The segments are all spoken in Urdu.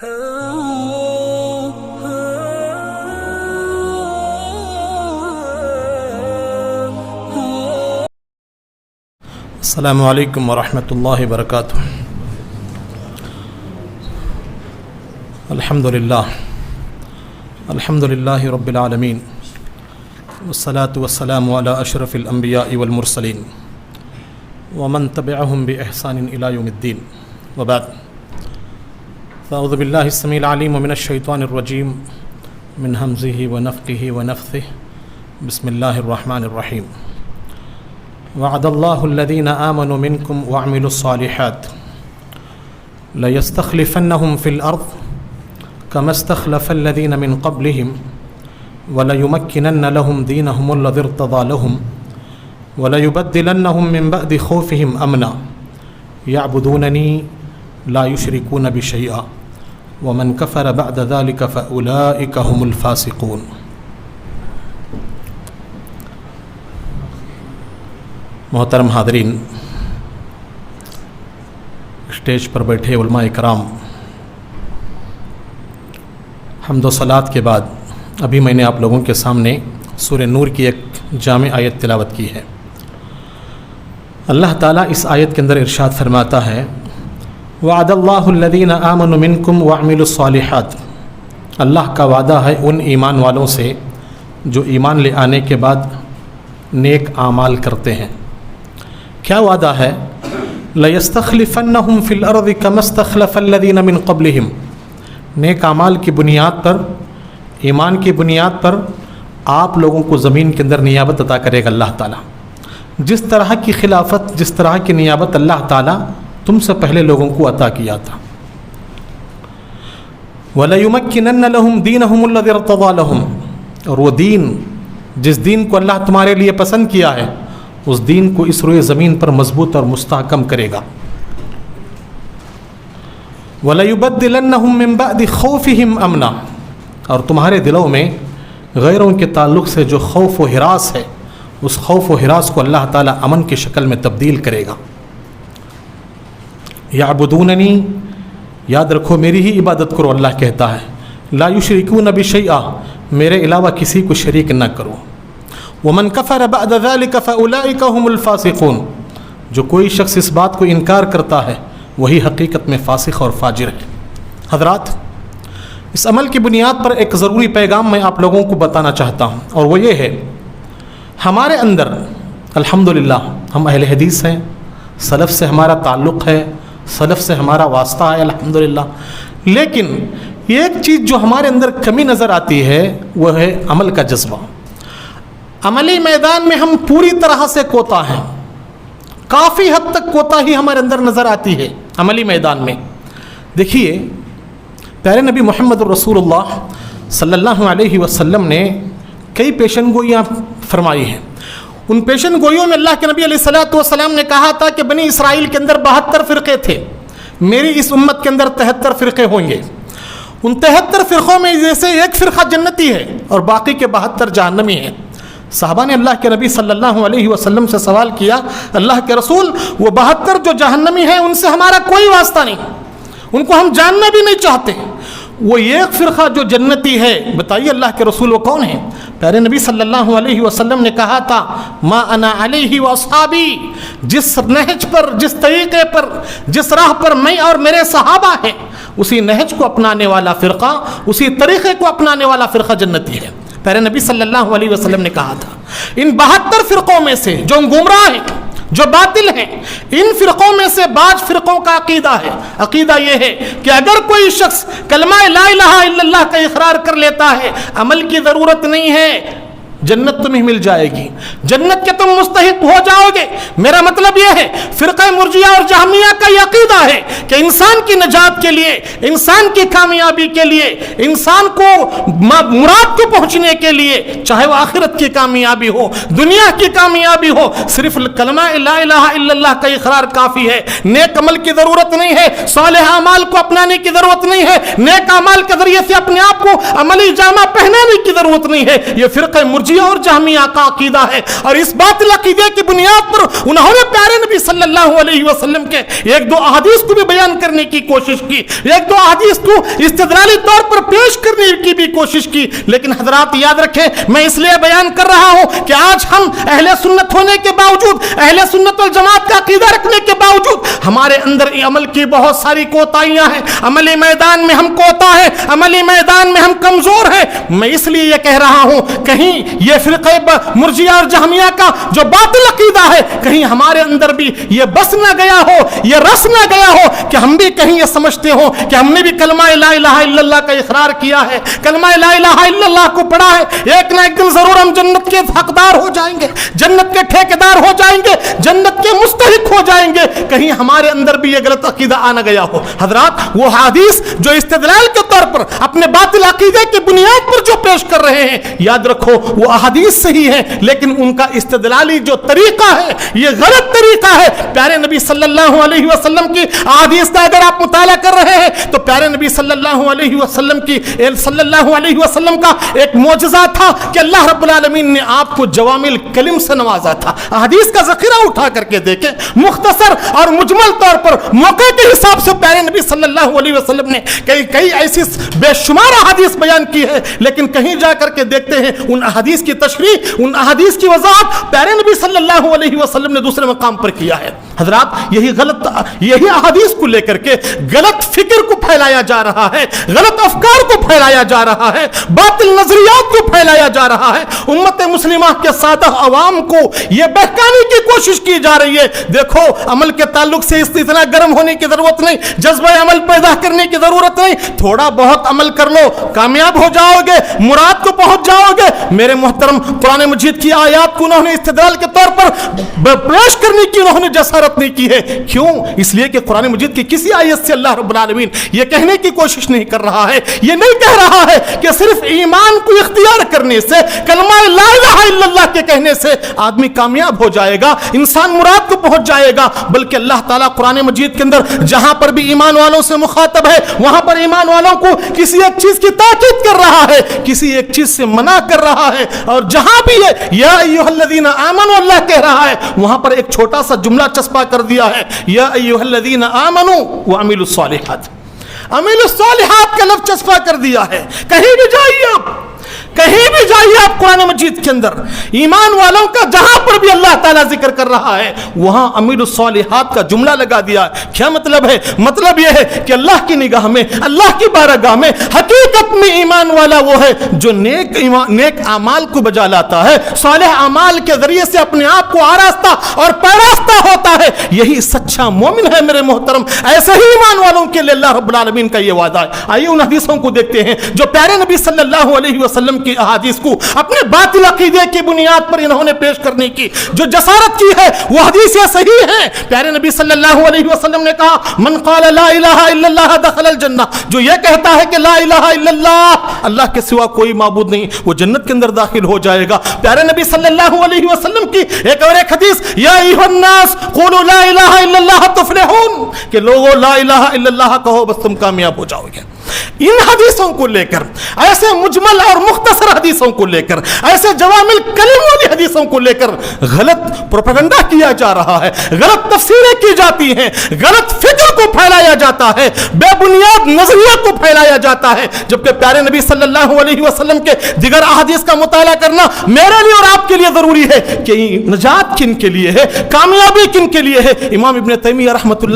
السلام علیکم ورحمۃ اللہ وبرکاتہ۔ الحمد للہ رب العالمین، والصلاة والسلام علی اشرف الانبیاء والمرسلین ومن تبعهم بإحسان الى یوم الدین، وبعد، فاعوذ باللہ السمیع العلیم من الشیطان الرجیم من ہمزہ ونفخہ ونفثہ، بسم اللہ الرحمن الرحیم۔ وعد اللہ الذین آمنوا منکم وعملوا الصالحات ليستخلفنهم في الأرض كما استخلف الذين من قبلهم وليمكنن لهم دينهم الذي ارتضى لهم وليبدلنهم من بعد خوفهم أمنا يعبدونني لا يشركون بي شيئا ومن كفر بعد ذلك فأولئك هم الفاسقون۔ محترم حاضرین، اسٹیج پر بیٹھے علماء کرام، حمد و صلات کے بعد ابھی میں نے آپ لوگوں کے سامنے سورہ نور کی ایک جامع آیت تلاوت کی ہے۔ اللہ تعالیٰ اس آیت کے اندر ارشاد فرماتا ہے، وعد اللہ الذین آمنوا منکم وعملوا الصالحات، اللہ کا وعدہ ہے ان ایمان والوں سے جو ایمان لے آنے کے بعد نیک اعمال کرتے ہیں۔ کیا وعدہ ہے؟ لَيَسْتَخْلِفَنَّهُمْ فِي الْأَرْضِ كَمَا اسْتَخْلَفَ الَّذِينَ مِن قَبْلِهِمْ، نیک اعمال کی بنیاد پر، ایمان کی بنیاد پر آپ لوگوں کو زمین کے اندر نیابت عطا کرے گا اللہ تعالیٰ۔ جس طرح کی خلافت، جس طرح کی نیابت اللہ تعالیٰ تم سے پہلے لوگوں کو عطا کیا تھا۔ وَلَيُمَكِّنَنَّ لَهُمْ دِينَهُمُ الَّذِي ارْتَضَىٰ لَهُمْ، اور وہ دین، جس دین کو اللہ تمہارے لیے پسند کیا ہے، اس دین کو اس روئے زمین پر مضبوط اور مستحکم کرے گا۔ وَلَيُبَدِّلَنَّهُم مِّن بَعْدِ خَوْفِهِمْ أَمْنًا، اور تمہارے دلوں میں غیروں کے تعلق سے جو خوف و ہراس ہے، اس خوف و ہراس کو اللہ تعالیٰ امن کی شکل میں تبدیل کرے گا۔ یعبدوننی، یاد رکھو میری ہی عبادت کرو، اللہ کہتا ہے، لا یشرکون بی شیئا، میرے علاوہ کسی کو شریک نہ کرو۔ ومن کفر بعد ذلک فاولئک هم الفاسقون، جو کوئی شخص اس بات کو انکار کرتا ہے وہی حقیقت میں فاسق اور فاجر ہے۔ حضرات، اس عمل کی بنیاد پر ایک ضروری پیغام میں آپ لوگوں کو بتانا چاہتا ہوں، اور وہ یہ ہے، ہمارے اندر الحمدللہ ہم اہل حدیث ہیں، سلف سے ہمارا تعلق ہے، سلف سے ہمارا واسطہ ہے الحمدللہ، لیکن ایک چیز جو ہمارے اندر کمی نظر آتی ہے وہ ہے عمل کا جذبہ۔ عملی میدان میں ہم پوری طرح سے کوتا ہیں، کافی حد تک کوتاہی ہمارے اندر نظر آتی ہے عملی میدان میں۔ دیکھیے، پیارے نبی محمد الرسول اللہ صلی اللہ علیہ وسلم نے کئی پیشن گوئیاں فرمائی ہیں۔ ان پیشن گوئیوں میں اللہ کے نبی علیہ الصلوۃ والسلام نے کہا تھا کہ بنی اسرائیل کے اندر 72 فرقے تھے، میری اس امت کے اندر 73 فرقے ہوں گے۔ ان 73 فرقوں میں جیسے ایک فرقہ جنتی ہے اور باقی کے 72 جہنمی ہیں۔ صحابہ نے اللہ کے نبی صلی اللہ علیہ وسلم سے سوال کیا، اللہ کے رسول، وہ 72 جو جہنمی ہیں ان سے ہمارا کوئی واسطہ نہیں، ان کو ہم جاننا بھی نہیں چاہتے، وہ ایک فرقہ جو جنتی ہے، بتائیے اللہ کے رسول وہ کون ہے؟ پیارے نبی صلی اللہ علیہ وسلم نے کہا تھا، ما انا علیہ واصحابی، جس نہج پر، جس طریقے پر، جس راہ پر میں اور میرے صحابہ ہیں، اسی نہج کو اپنانے والا فرقہ، اسی طریقے کو اپنانے والا فرقہ جنتی ہے۔ پیارے نبی صلی اللہ علیہ وسلم نے کہا تھا، ان 72 فرقوں میں سے جو گمراہ ہیں، جو باطل ہیں، ان فرقوں میں سے بعض فرقوں کا عقیدہ ہے، عقیدہ یہ ہے کہ اگر کوئی شخص کلمہ لا الہ الا اللہ کا اقرار کر لیتا ہے، عمل کی ضرورت نہیں ہے، جنت تمہیں مل جائے گی، جنت کے تم مستحق ہو جاؤ گے۔ میرا مطلب یہ ہے، فرقہ مرجیہ اور جہمیہ کا یہ عقیدہ ہے کہ انسان کی نجات کے لیے، انسان کی کامیابی کے لیے، انسان کو مراد کو پہنچنے کے لیے، چاہے وہ آخرت کی کامیابی ہو، دنیا کی کامیابی ہو، صرف کلمہ لا الہ الا اللہ کا اقرار کافی ہے، نیک عمل کی ضرورت نہیں ہے، صالح اعمال کو اپنانے کی ضرورت نہیں ہے، نیک اعمال کے ذریعے سے اپنے آپ کو عملی جامہ پہنانے کی ضرورت نہیں ہے۔ یہ فرقہ مرجیہ مرجیہ اور جہمیہ کا عقیدہ ہے، اور اس باطل عقیدے کی بنیاد پر انہوں نے پیارے نبی صلی اللہ علیہ وسلم کے ایک دو احادیث کو بھی بیان کرنے کی کوشش کی، ایک دو احادیث کو استدلالی طور پر پیش کرنے کی بھی کوشش کی، لیکن حضرات یاد رکھیں میں اس لیے بیان کر رہا ہوں کہ آج ہم اہل سنت ہونے کے باوجود، اہل سنت والجماعت کا عقیدہ رکھنے کے باوجود ہمارے اندر عمل کی بہت ساری کوتاہیاں ہیں، عملی میدان میں ہم کوتا ہیں، عملی میدان میں ہم کمزور ہیں۔ میں اس لیے یہ کہہ رہا ہوں کہیں یہ فرقہ مرجیہ اور جہمیہ کا جو باطل عقیدہ ہے کہیں ہمارے اندر بھی یہ بس نہ گیا ہو، یہ رس نہ گیا ہو کہ ہم بھی کہیں یہ سمجھتے ہوں کہ ہم نے بھی کلمہ لا الہ الا اللہ کا اقرار کیا ہے، کلمہ لا الہ الا اللہ کو پڑھا ہے، ایک نہ ایک دن ضرور ہم جنت کے حقدار ہو جائیں گے، جنت کے ٹھیکیدار ہو جائیں گے، جنت کے مستحق ہو جائیں گے، کہیں ہمارے اندر بھی یہ غلط عقیدہ آ نہ گیا ہو۔ حضرات وہ حدیث جو استدلال کے طور پر اپنے باطل عقیدے کی بنیاد پر جو پیش کر رہے ہیں، یاد رکھو وہ احادیث صحیح ہیں لیکن ان کا استدلالی جو طریقہ ہے یہ غلط طریقہ ہے۔ پیارے نبی صلی اللہ علیہ وسلم کی احادیث کا اگر آپ مطالعہ کر رہے ہیں تو پیارے نبی صلی اللہ علیہ وسلم کا ایک معجزہ تھا کہ اللہ رب العالمین نے آپ کو جوامع کلم سے نوازا تھا۔ احادیث کا ذخیرہ اٹھا کر کے دیکھیں، مختصر اور مجمل طور پر موقع کے حساب سے پیارے نبی صلی اللہ علیہ وسلم نے کئی ایسی بے شمار احادیث بیان کی ہے، لیکن کہیں جا کر کے دیکھتے ہیں ان احادیث کی تشریح، ان احادیث کی وضاحت پیارے نبی صلی اللہ علیہ وسلم نے دوسرے مقام پر کیا ہے۔ حضرات یہی احادیث کو لے کر کے غلط فکر کو پھیلایا جا رہا ہے، غلط افکار کو پھیلایا جا رہا ہے، باطل نظریات کو پھیلایا جا رہا ہے، امت مسلمہ کے سادہ عوام کو یہ بہکانے کی کوشش کی جا رہی ہے۔ دیکھو عمل کے تعلق سے اتنا گرم ہونے کی ضرورت نہیں، جذبہ عمل پیدا کرنے کی ضرورت نہیں، تھوڑا بہت عمل کر لو کامیاب ہو جاؤ گے، مراد کو پہنچ جاؤ گے۔ میرے محترم قرآن مجید کی آیات کو انہوں نے استدلال کے طور پر پیش کرنے کی انہوں نے جسارت نہیں کی ہے۔ کیوں؟ اس لیے کہ قرآن مجید کی کسی آیت سے اللہ رب العالمین یہ کہنے کی کوشش نہیں کر رہا ہے، یہ نہیں کہہ رہا ہے کہ صرف ایمان کو اختیار کرنے سے، کلمہ لا الہ الا اللہ کے کہنے سے آدمی کامیاب ہو جائے گا، انسان مراد کو پہنچ جائے گا، بلکہ اللہ تعالیٰ قرآن مجید کے اندر جہاں پر بھی ایمان والوں سے مخاطب ہے وہاں پر ایمان والوں کو کسی ایک چیز کی تاکید کر رہا ہے، کسی ایک چیز سے منع کر رہا ہے، اور جہاں بھی ہے یا ایھا الذین آمنوا اللہ کہہ رہا ہے وہاں پر ایک چھوٹا سا جملہ چسپا کر دیا ہے، یا ایھا الذین آمنوا وعملوا الصالحات، عملوا الصالحات کا لفظ چسپا کر دیا ہے۔ کہیں بھی جائیے آپ، کہیں بھی جائیے آپ قرآن مجید کے اندر ایمان والوں کا جہاں پر بھی اللہ تعالیٰ ذکر کر رہا ہے وہاں عملوا الصالحات کا جملہ لگا دیا ہے۔ کیا مطلب ہے؟ مطلب یہ ہے کہ اللہ کی نگاہ میں، اللہ کی بارگاہ میں حقیقت میں ایمان والا وہ ہے جو نیک اعمال کو بجا لاتا ہے، صالح اعمال کے ذریعے سے اپنے آپ کو آراستہ اور پیراستہ ہوتا ہے، یہی سچا مومن ہے میرے محترم۔ ایسے ہی ایمان والوں کے لیے اللہ رب العالمین کا یہ وعدہ ہے۔ آئیے ان حدیثوں کو دیکھتے ہیں جو پیارے نبی صلی اللہ علیہ وسلم کی احادیث کو اپنے باطل عقیدے کی بنیاد پر انہوں نے پیش کرنے کی جو جسارت کی ہے وہ حدیثیں صحیح ہیں۔ پیارے نبی صلی اللہ علیہ وسلم نے کہا من قال لا الہ الا اللہ دخل الجنہ، جو یہ کہتا ہے کہ لا الہ الا اللہ کے سوا کوئی معبود نہیں وہ جنت کے اندر داخل ہو جائے گا۔ پیارے نبی صلی اللہ علیہ وسلم کی ایک اور ایک حدیث یا ایھا الناس قولوا لا الہ الا اللہ تفلحون، کہ لوگوں لا الہ الا اللہ کہو بس تم کامیاب ہو جاؤ گے۔ ان حدیثوں کو لے کر، ایسے مجمل اور مختصر حدیثوں کو لے کر، ایسے جوامع کلم والی حدیثوں کو لے کر غلط پروپیگنڈا کیا جا رہا ہے، غلط تفسیریں کی جاتی ہیں، غلط فکر کو پھیلایا جاتا ہے، بے بنیاد نظریہ کو پھیلایا جاتا ہے، جبکہ پیارے نبی صلی اللہ علیہ وسلم کے دیگر احادیث کا مطالعہ کرنا میرے لیے اور آپ کے لیے ضروری ہے کہ نجات کن کے لیے ہے، کامیابی کن کے لیے ہے۔ امام ابن تیمیہ رحمۃ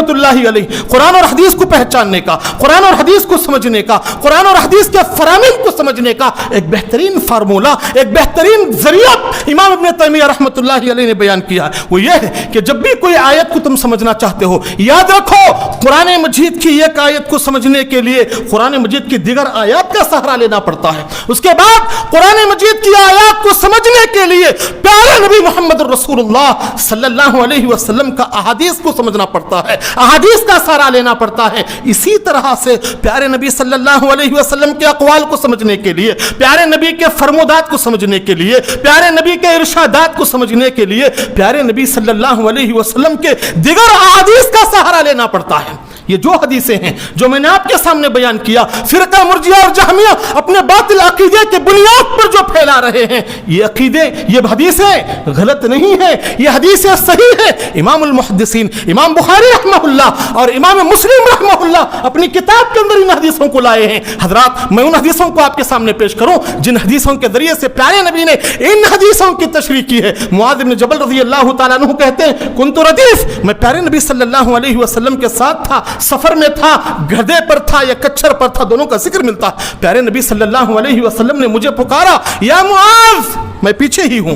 اللہ علیہ قرآن اور حدیث کو پہچاننے کا، قرآن اور حدیث کو سمجھنے کا، قرآن اور حدیث کے فرامین کو سمجھنے کا ایک بہترین فارمولہ، ایک بہترین ذریعہ امام ابن تیمیہ رحمۃ اللہ علیہ نے بیان کیا ہے۔ وہ یہ ہے کہ جب بھی کوئی آیت کو تم سمجھنا چاہتے ہو، یاد رکھو قرآن مجید کی ایک آیت کو سمجھنے کے لیے قرآن مجید کی دیگر آیات کا سہارا لینا پڑتا ہے، اس کے بعد قرآن مجید کی آیات کو سمجھنے کے لیے پیارے نبی محمد رسول اللہ صلی اللہ علیہ وسلم کا احادیث کو سمجھنا پڑتا ہے، احادیث کا سہارا لینا پڑتا ہے۔ اسی طرح سے پیارے نبی صلی اللہ علیہ وسلم کے اقوال کو سمجھنے کے لیے، پیارے نبی کے فرمودات کو سمجھنے کے لیے، پیارے نبی کے ارشادات کو سمجھنے کے لیے پیارے نبی صلی اللہ علیہ وسلم کے دیگر احادیث کا سہارا لینا پڑتا ہے۔ یہ جو حدیثیں ہیں جو میں نے آپ کے سامنے بیان کیا، فرقہ مرجیہ اور جہمیہ اپنے باطل عقیدے کے بنیاد پر جو پھیلا رہے ہیں، یہ عقیدے، یہ حدیثیں غلط نہیں ہیں، یہ حدیثیں صحیح ہیں۔ امام المحدثین امام بخاری رحمہ اللہ اور امام مسلم رحمہ اللہ اپنی کتاب کے اندر ان حدیثوں کو لائے ہیں۔ حضرات، میں ان حدیثوں کو آپ کے سامنے پیش کروں جن حدیثوں کے ذریعے سے پیارے نبی نے ان حدیثوں کی تشریح کی ہے۔ معاذ بن جبل رضی اللہ تعالیٰ عنہ کہتے ہیں، کنت ردیف، میں پیارے نبی صلی اللہ علیہ وسلم کے ساتھ تھا، سفر میں تھا، گدھے پر تھا یا کچھر پر تھا، دونوں کا ذکر ملتا ہے۔ پیارے نبی صلی اللہ علیہ وسلم نے مجھے پکارا، یا معاذ، میں پیچھے ہی ہوں،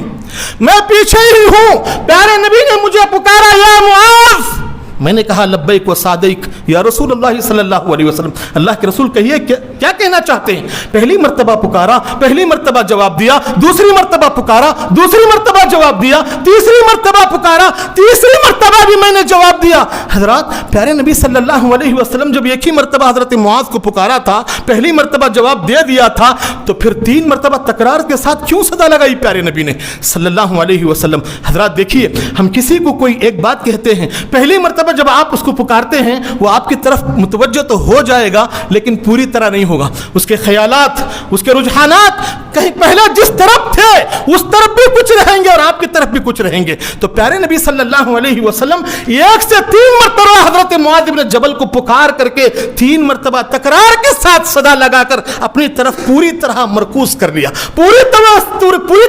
میں پیچھے ہی ہوں۔ پیارے نبی نے مجھے پکارا، یا معاذ، میں نے کہا لبیک و صادق یا رسول اللہ صلی اللہ علیہ وسلم، اللہ کے رسول کہیے کیا کہنا چاہتے ہیں؟ پہلی مرتبہ پکارا، پہلی مرتبہ جواب دیا، دوسری مرتبہ پکارا، دوسری مرتبہ جواب دیا، تیسری مرتبہ پکارا، تیسری مرتبہ بھی میں نے جواب دیا۔ حضرات، پیارے نبی صلی اللہ علیہ وسلم جب ایک ہی مرتبہ حضرت معاذ کو پکارا تھا، پہلی مرتبہ جواب دے دیا تھا، تو پھر 3 مرتبہ تکرار کے ساتھ کیوں صدا لگائی پیارے نبی نے صلی اللہ علیہ وسلم؟ حضرات دیکھیے، ہم کسی کو کوئی ایک بات کہتے ہیں، پہلی مرتبہ جب آپ اس کو پکارتے ہیں وہ آپ کی طرف متوجہ تو ہو جائے گا لیکن پوری طرح نہیں ہوگا، اس کے خیالات، اس کے رجحانات کہیں پہلے جس طرف تھے اس طرف بھی کچھ رہیں گے اور آپ کی طرف بھی کچھ رہیں گے۔ تو پیارے نبی صلی اللہ علیہ وسلم 1 سے 3 مرتبہ حضرت معاذ بن جبل کو پکار کر کے 3 مرتبہ تکرار کے ساتھ صدا لگا کر اپنی طرف پوری طرح مرکوز کر لیا، پوری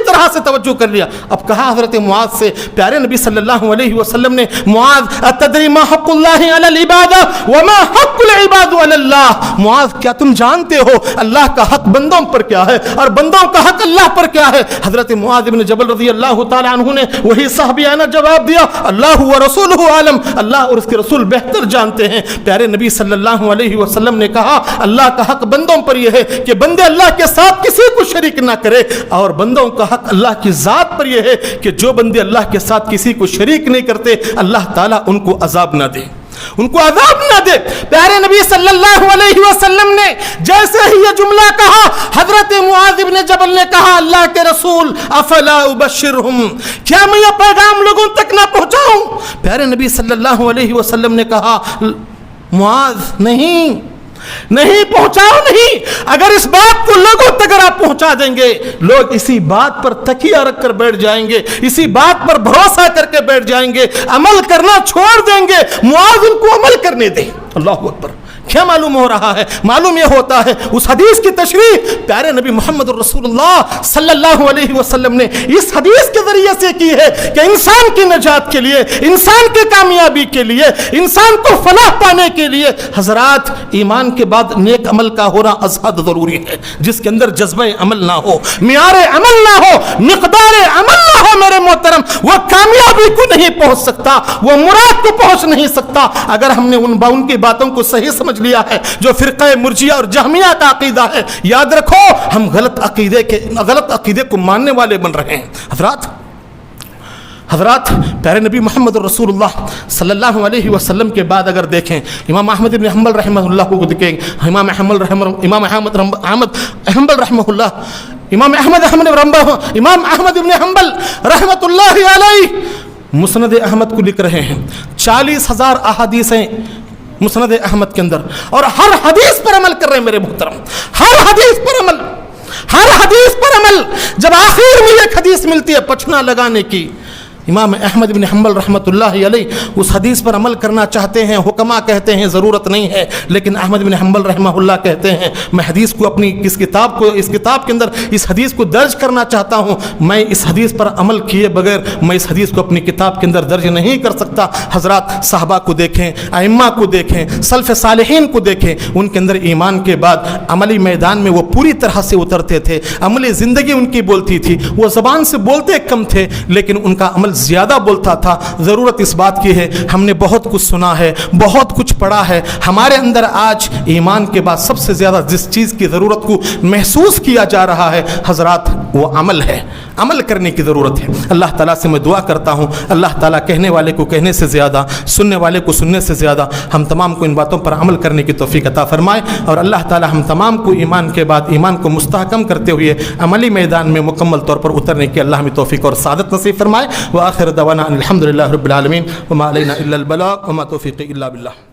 طرح سے توجہ کر لیا۔ اب کہا حضرت معاذ سے، پیارے نبی صلی اللہ علیہ وسلم نے، معاذ اتدری ما حق اللہ علی العباد وما حق العباد علی اللہ، معاذ کیا تم جانتے ہو اللہ کا حق بندوں پر کیا ہے اور بندوں کا حق اللہ پر کیا ہے؟ حضرت معاذ بن جبل رضی اللہ تعالی عنہ نے وہی صحابیانہ جواب دیا، اللہ و رسولہ عالم، اللہ اور اس کے رسول بہتر جانتے ہیں۔ پیارے نبی صلی اللہ علیہ وسلم نے کہا، اللہ کا حق بندوں پر یہ ہے کہ بندے اللہ کے ساتھ کسی کو شریک نہ کرے، اور بندوں کا حق اللہ کی ذات پر یہ ہے کہ جو بندے اللہ کے ساتھ کسی کو شریک نہیں کرتے اللہ تعالیٰ ان کو عذاب نہ دے، ان کو عذاب نہ دے۔ پیارے نبی صلی اللہ علیہ وسلم نے جیسے ہی یہ جملہ کہا، حضرت معاذ بن جبل نے کہا، اللہ کے رسول افلا ابشرہم، کیا میں یہ پیغام لوگوں تک نہ پہنچاؤں؟ پیارے نبی صلی اللہ علیہ وسلم نے کہا، معاذ نہیں پہنچاؤ نہیں، اگر اس بات کو لوگوں تک اگر آپ پہنچا دیں گے لوگ اسی بات پر تکیہ رکھ کر بیٹھ جائیں گے، اسی بات پر بھروسہ کر کے بیٹھ جائیں گے، عمل کرنا چھوڑ دیں گے۔ معاذ ان کو عمل کرنے دیں۔ اللہ اکبر! کیا معلوم ہو رہا ہے؟ معلوم یہ ہوتا ہے اس حدیث کی تشریح پیارے نبی محمد رسول اللہ صلی اللہ علیہ وسلم نے اس حدیث کے ذریعے سے کی ہے کہ انسان کی نجات کے لیے، انسان کی کامیابی کے لیے، انسان کو فلاح پانے کے لیے حضرات ایمان کے بعد نیک عمل کا ہونا ازحد ضروری ہے، جس کے اندر جذبہ عمل نہ ہو، معیار عمل نہ ہو، مقدار عمل نہ ہو، میرے محترم، وہ کامیابی کو نہیں پہنچ سکتا، وہ مراد کو پہنچ نہیں سکتا۔ اگر ہم نے ان کی باتوں کو صحیح سمجھ لیا ہے جو فرقہ مرجیہ اور جہمیہ کا عقیدہ ہے، یاد رکھو ہم غلط عقیدے کو ماننے والے بن رہے ہیں۔ حضرات پیارے نبی محمد رسول اللہ صلی اللہ علیہ وسلم کے بعد اگر دیکھیں امام احمد بن حنبل رحمہ اللہ کو دیکھیں، امام احمد بن حنبل رحمۃ اللہ علیہ مسند احمد کو لکھ رہے ہیں، 40,000 احادیثیں مسند احمد کے اندر، اور ہر حدیث پر عمل کر رہے ہیں میرے محترم، ہر حدیث پر عمل۔ جب آخر میں ایک حدیث ملتی ہے پچھنا لگانے کی، امام احمد بن حنبل رحمۃ اللہ علیہ اس حدیث پر عمل کرنا چاہتے ہیں، حکما کہتے ہیں ضرورت نہیں ہے، لیکن احمد بن حنبل رحمہ اللہ کہتے ہیں میں حدیث کو اپنی اس کتاب کے اندر اس حدیث کو درج کرنا چاہتا ہوں، میں اس حدیث پر عمل کیے بغیر میں اس حدیث کو اپنی کتاب کے اندر درج نہیں کر سکتا۔ حضرات صحابہ کو دیکھیں، ائمہ کو دیکھیں، سلف صالحین کو دیکھیں، ان کے اندر ایمان کے بعد عملی میدان میں وہ پوری طرح سے اترتے تھے، عملی زندگی ان کی بولتی تھی، وہ زبان سے بولتے کم تھے لیکن ان کا عمل زیادہ بولتا تھا۔ ضرورت اس بات کی ہے، ہم نے بہت کچھ سنا ہے، بہت کچھ پڑھا ہے، ہمارے اندر آج ایمان کے بعد سب سے زیادہ جس چیز کی ضرورت کو محسوس کیا جا رہا ہے حضرات وہ عمل ہے، عمل کرنے کی ضرورت ہے۔ اللہ تعالیٰ سے میں دعا کرتا ہوں اللہ تعالیٰ کہنے والے کو کہنے سے زیادہ، سننے والے کو سننے سے زیادہ ہم تمام کو ان باتوں پر عمل کرنے کی توفیق عطا فرمائے، اور اللہ تعالیٰ ہم تمام کو ایمان کے بعد ایمان کو مستحکم کرتے ہوئے عملی میدان میں مکمل طور پر اترنے کی اللہ ہمیں توفیق اور سعادت نصیب فرمائے۔ وآخر دعوانا الحمدللہ رب العالمین وما علینا الا البلاغ وما توفیقی الا باللہ۔